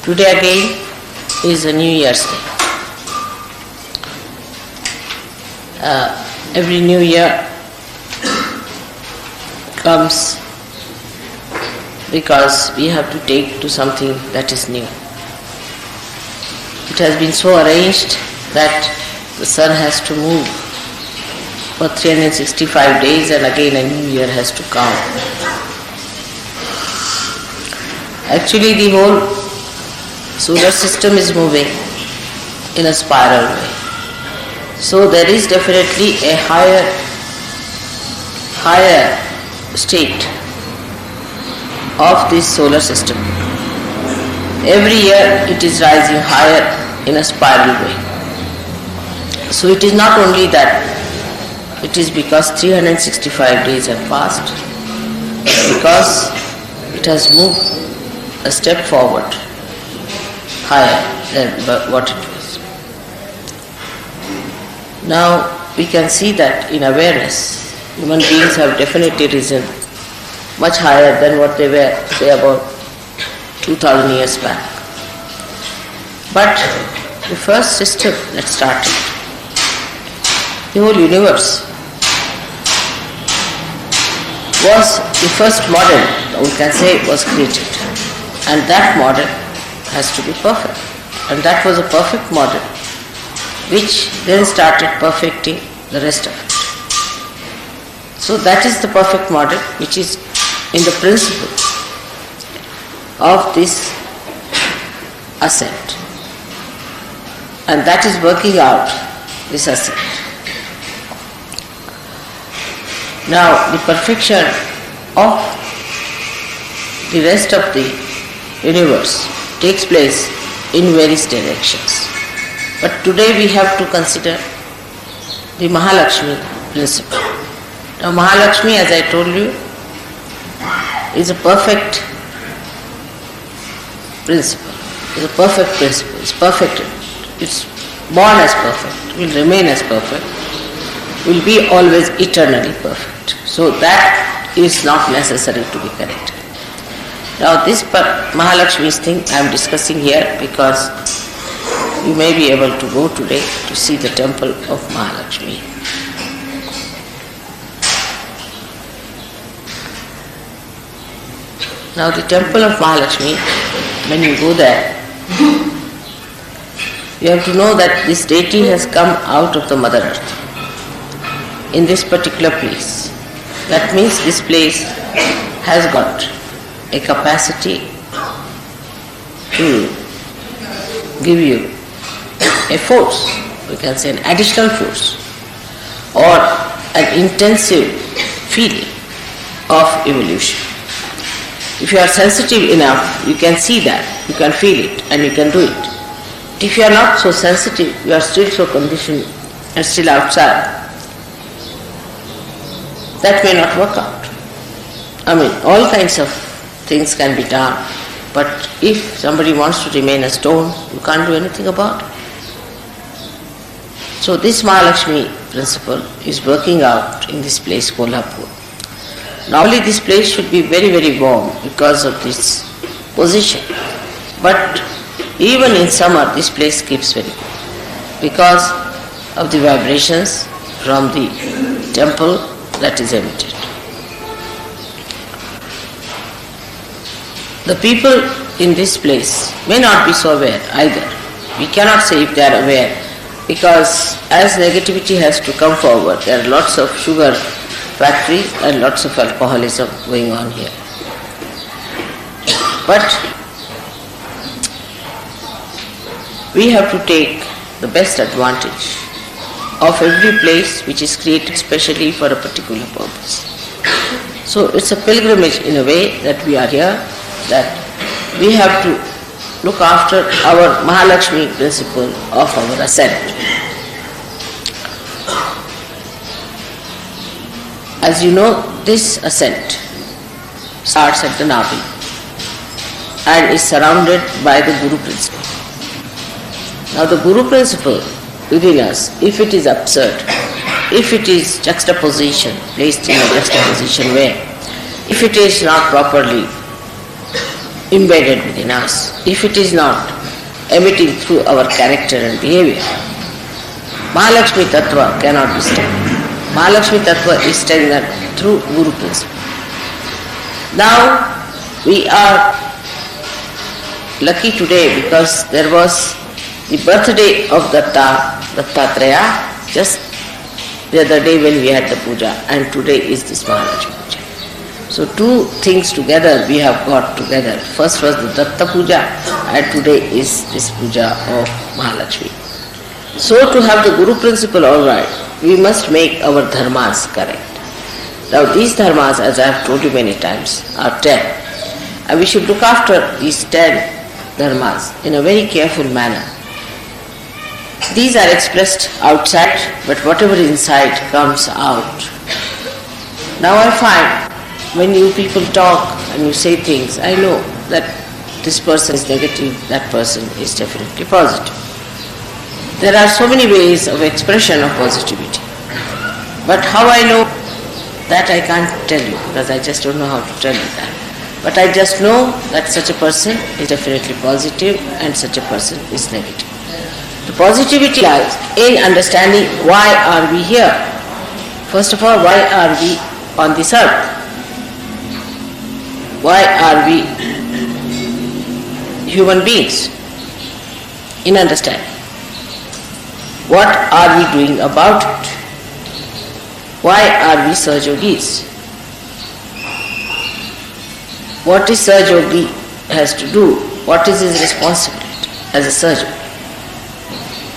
Today again is a New Year's Day. Every New Year comes because we have to take to something that is new. It has been so arranged that the sun has to move for 365 days and again a new year has to come. Actually, the whole solar system is moving in a spiral way. So there is definitely a higher state of this solar system. Every year it is rising higher in a spiral way. So it is not only that it is because 365 days have passed, because it has moved a step forward higher than what it was. Now we can see that in awareness, human beings have definitely risen much higher than what they were, say, about 2000 years back. But the first system that started, the whole universe, was the first model, we can say, was created. And that model has to be perfect. And that was a perfect model, which then started perfecting the rest of it. So that is the perfect model, which is in the principle of this ascent. And that is working out this ascent. Now, the perfection of the rest of the universe takes place in various directions. But today we have to consider the Mahalakshmi principle. Now, Mahalakshmi, as I told you, is a perfect principle. It's a perfect principle. It's perfect. It's born as perfect. Will remain as perfect. Will be always eternally perfect. So that is not necessary to be corrected. Now this Mahalakshmi's thing I am discussing here because you may be able to go today to see the temple of Mahalakshmi. Now the temple of Mahalakshmi, when you go there, you have to know that this deity has come out of the Mother Earth in this particular place. That means this place has got a capacity to give you a force, we can say an additional force, or an intensive feeling of evolution. If you are sensitive enough, you can see that, you can feel it, and you can do it. If you are not so sensitive, you are still so conditioned and still outside, that may not work out. I mean, all kinds of things can be done, but if somebody wants to remain a stone, you can't do anything about it. So this Mahalakshmi principle is working out in this place, Kolhapur. Normally this place should be very, very warm because of this position. But even in summer, this place keeps very cool because of the vibrations from the temple that is emitted. The people in this place may not be so aware either. We cannot say if they are aware because as negativity has to come forward, there are lots of sugar factories and lots of alcoholism going on here. But we have to take the best advantage of every place which is created specially for a particular purpose. So it's a pilgrimage in a way that we are here, that we have to look after our Mahalakshmi principle of our ascent. As you know, this ascent starts at the Navi and is surrounded by the Guru principle. Now the Guru principle within us, if it is absurd, if it is juxtaposition, placed in a juxtaposition way, if it is not properly embedded within us, if it is not emitting through our character and behavior, Mahalakshmi Tattva cannot be strengthened. Mahalakshmi Tattva is strengthened through Guru principle. Now we are lucky today because there was the birthday of Dattatreya just the other day when we had the puja, and today is this Mahalakshmi puja. So two things together we have got together. First was the Datta puja and today is this puja of Mahalakshmi. So to have the Guru principle alright, we must make our dharmas correct. Now these dharmas, as I have told you many times, are 10. And we should look after these 10 dharmas in a very careful manner. These are expressed outside, but whatever is inside comes out. Now I find when you people talk and you say things, I know that this person is negative, that person is definitely positive. There are so many ways of expression of positivity. But how I know that I can't tell you, because I just don't know how to tell you that. But I just know that such a person is definitely positive and such a person is negative. The positivity lies in understanding why are we here. First of all, why are we on this earth? Why are we human beings? In understanding. What are we doing about it? Why are we Sahajogis? What is Sahajogi has to do? What is his responsibility as a Sahajogi?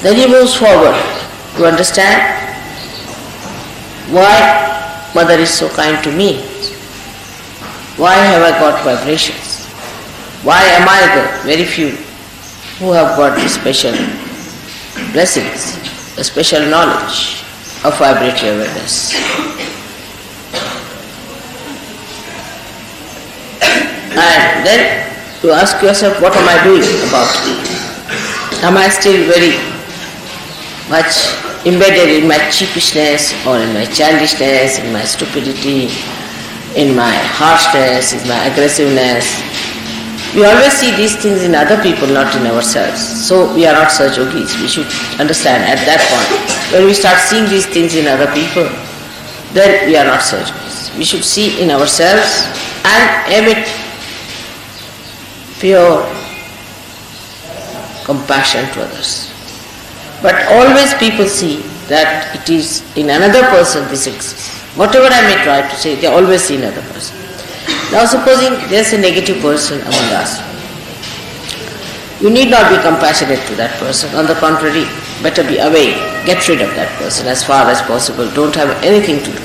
Then he moves forward to understand why Mother is so kind to me. Why have I got vibrations? Why am I the very few who have got the special blessings, a special knowledge of vibratory awareness? And then you ask yourself, what am I doing about it? Am I still very much embedded in my cheapishness or in my childishness, in my stupidity, in my harshness, in my aggressiveness? We always see these things in other people, not in ourselves. So we are not Sahajogis. We should understand at that point. When we start seeing these things in other people, then we are not Sahajogis. We should see in ourselves and emit pure compassion to others. But always people see that it is in another person this exists. Whatever I may try to say, they always see another person. Now supposing there is a negative person among us. You need not be compassionate to that person. On the contrary, better be away. Get rid of that person as far as possible. Don't have anything to do.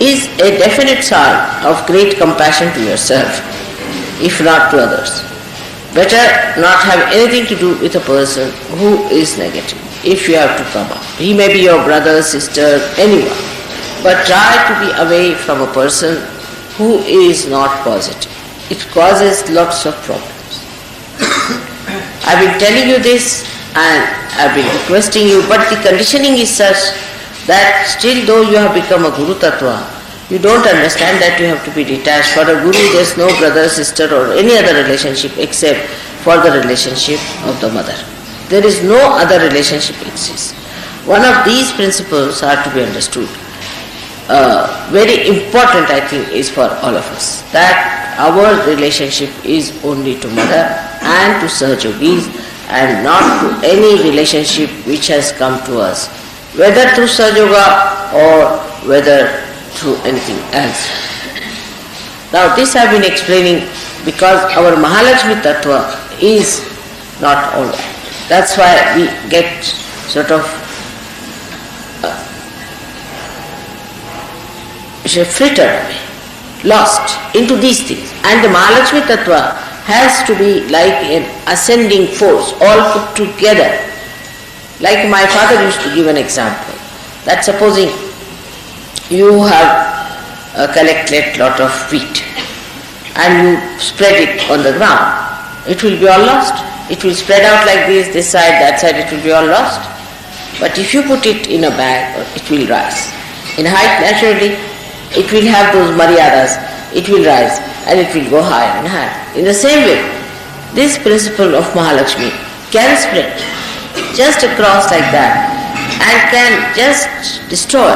Is a definite sign of great compassion to yourself, if not to others. Better not have anything to do with a person who is negative, if you have to come up. He may be your brother, sister, anyone. But try to be away from a person who is not positive. It causes lots of problems. I've been telling you this and I've been requesting you, but the conditioning is such that still though you have become a Guru Tattva, you don't understand that you have to be detached. For a Guru there is no brother, sister or any other relationship except for the relationship of the mother. There is no other relationship exists. One of these principles are to be understood. Very important, I think, is for all of us, that our relationship is only to Mother and to Sahajogis and not to any relationship which has come to us, whether through Sahajoga or whether through anything else. Now this I have been explaining because our Mahalakshmi Tattva is not all that. That's why we get sort of frittered away, lost into these things. And the Mahalakshmi Tattva has to be like an ascending force, all put together. Like my father used to give an example, that supposing you have collected lot of wheat and you spread it on the ground, it will be all lost. It will spread out like this side, that side, it will be all lost. But if you put it in a bag, it will rise. In height, naturally, it will have those maryadas it will rise and it will go higher and higher. In the same way, this principle of Mahalakshmi can spread just across like that and can just destroy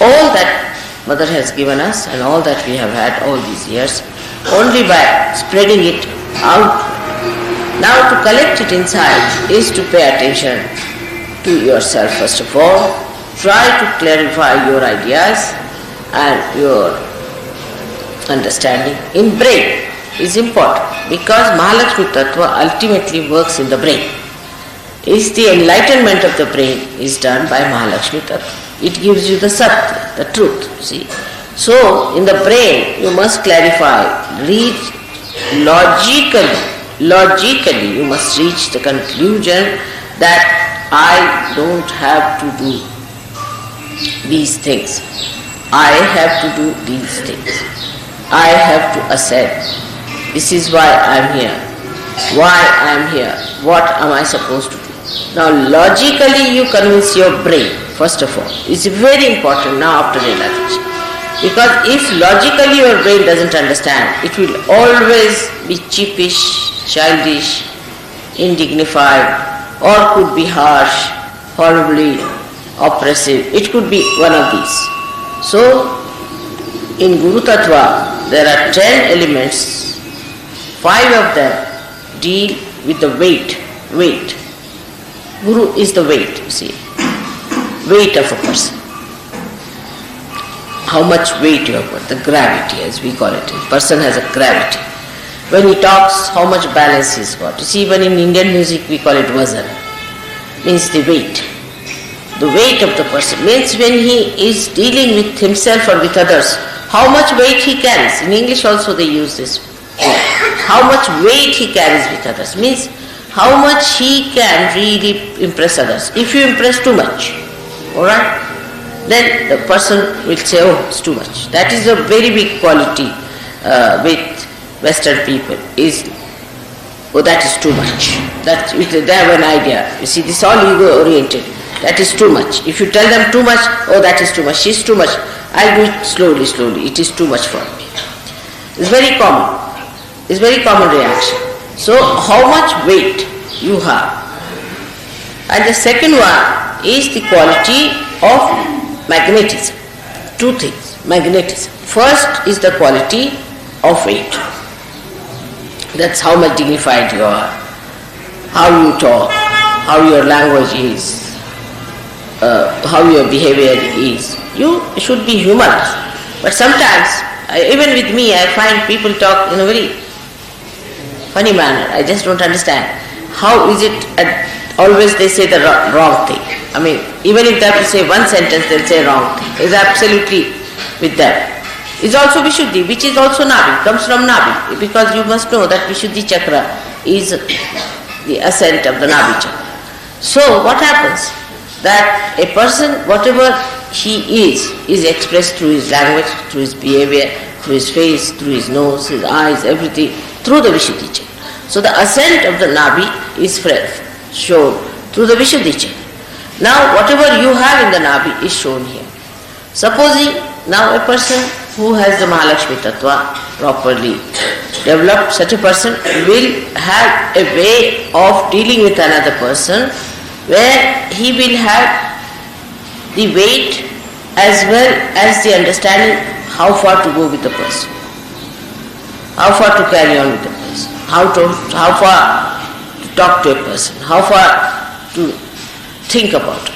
all that Mother has given us and all that we have had all these years only by spreading it out. Now to collect it inside is to pay attention to yourself first of all. Try to clarify your ideas and your understanding in brain is important because Mahalakshmi Tattva ultimately works in the brain. Is the enlightenment of the brain is done by Mahalakshmi Tattva. It gives you the Satya, the truth, see. So in the brain you must clarify, reach logically you must reach the conclusion that I don't have to do these things. I have to do these things. I have to accept. This is why I am here. Why I am here. What am I supposed to do? Now logically you convince your brain, first of all. It's very important now after realization. Because if logically your brain doesn't understand, it will always be cheapish, childish, indignified, or could be harsh, horribly oppressive. It could be one of these. So, in Guru Tattva, there are 10 elements. 5 of them deal with the weight. Guru is the weight, you see. Weight of a person. How much weight you have got, the gravity as we call it. A person has a gravity. When he talks, how much balance he's got. You see, even in Indian music we call it vazan. Means the weight. The weight of the person means when he is dealing with himself or with others, how much weight he carries. In English also they use this. How much weight he carries with others means how much he can really impress others. If you impress too much, alright, then the person will say, oh, it's too much. That is a very big quality with Western people is, oh, that is too much. They have an idea. You see, this is all ego oriented. That is too much. If you tell them too much, oh, that is too much, she's too much. I'll do it slowly. It is too much for me. It's very common. It's very common reaction. So, how much weight you have. And the second one is the quality of magnetism. 2 things. Magnetism. First is the quality of weight. That's how much dignified you are, how you talk, how your language is, how your behavior is. You should be humorous. But sometimes, even with me, I find people talk in a very funny manner. I just don't understand. How is it always they say the wrong thing? I mean, even if they have to say one sentence, they'll say wrong thing. It's absolutely with them. It's also Vishuddhi, which is also Nabi, comes from Nabi, because you must know that Vishuddhi chakra is the ascent of the Nabi chakra. So what happens? That a person, whatever he is expressed through his language, through his behavior, through his face, through his nose, his eyes, everything, through the Vishuddhi chakra. So the ascent of the Nabi is shown through the Vishuddhi chakra. Now whatever you have in the Nabi is shown here. Supposing now a person who has the Mahalakshmi Tattva properly developed, such a person will have a way of dealing with another person where he will have the weight as well as the understanding how far to go with the person, how far to carry on with the person, how far to talk to a person, how far to think about it,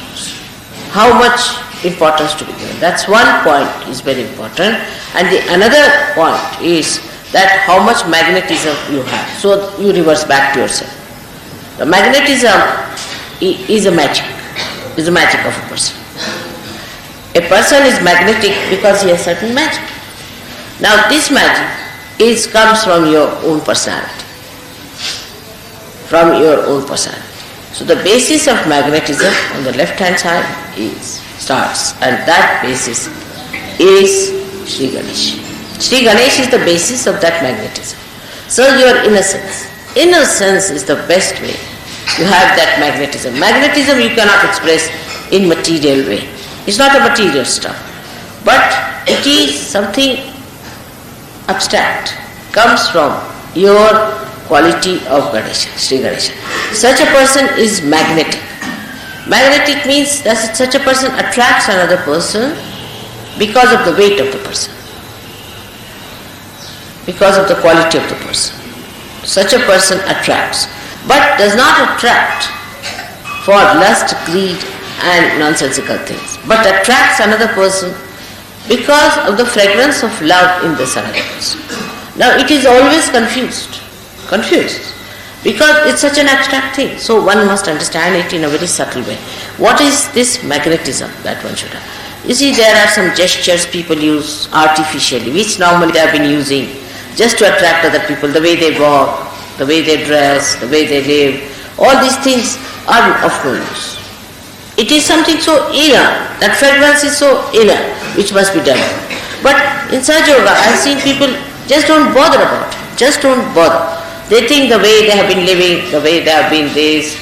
how much importance to be given. That's one point is very important. And the another point is that how much magnetism you have. So you reverse back to yourself. The magnetism is a magic of a person. A person is magnetic because he has certain magic. Now this magic comes from your own personality. From your own personality. So the basis of magnetism on the left hand side starts, and that basis is Shri Ganesh. Shri Ganesh is the basis of that magnetism. So your innocence. Innocence is the best way to have that magnetism. Magnetism you cannot express in material way. It's not a material stuff. But it is something abstract, comes from your quality of Ganesha, Shri Ganesha. Such a person is magnetic. Magnetic means that such a person attracts another person because of the weight of the person, because of the quality of the person. Such a person attracts, but does not attract for lust, greed and nonsensical things, but attracts another person because of the fragrance of love in this another person. Now it is always confused, because it's such an abstract thing. So one must understand it in a very subtle way. What is this magnetism that one should have? You see, there are some gestures people use artificially, which normally they have been using just to attract other people, the way they walk, the way they dress, the way they live. All these things are of no use. It is something so inner, that fragrance is so inner, which must be done. But in Sahaja Yoga, I have seen people just don't bother about it, just don't bother. They think the way they have been living, the way they have been this,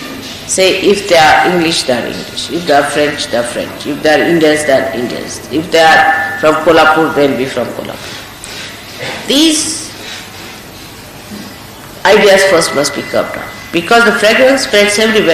say if they are English, they are English. If they are French, they are French. If they are Indians, they are Indians. If they are from Kolhapur, they will be from Kolhapur. These ideas first must be curbed down, because the fragrance spreads everywhere.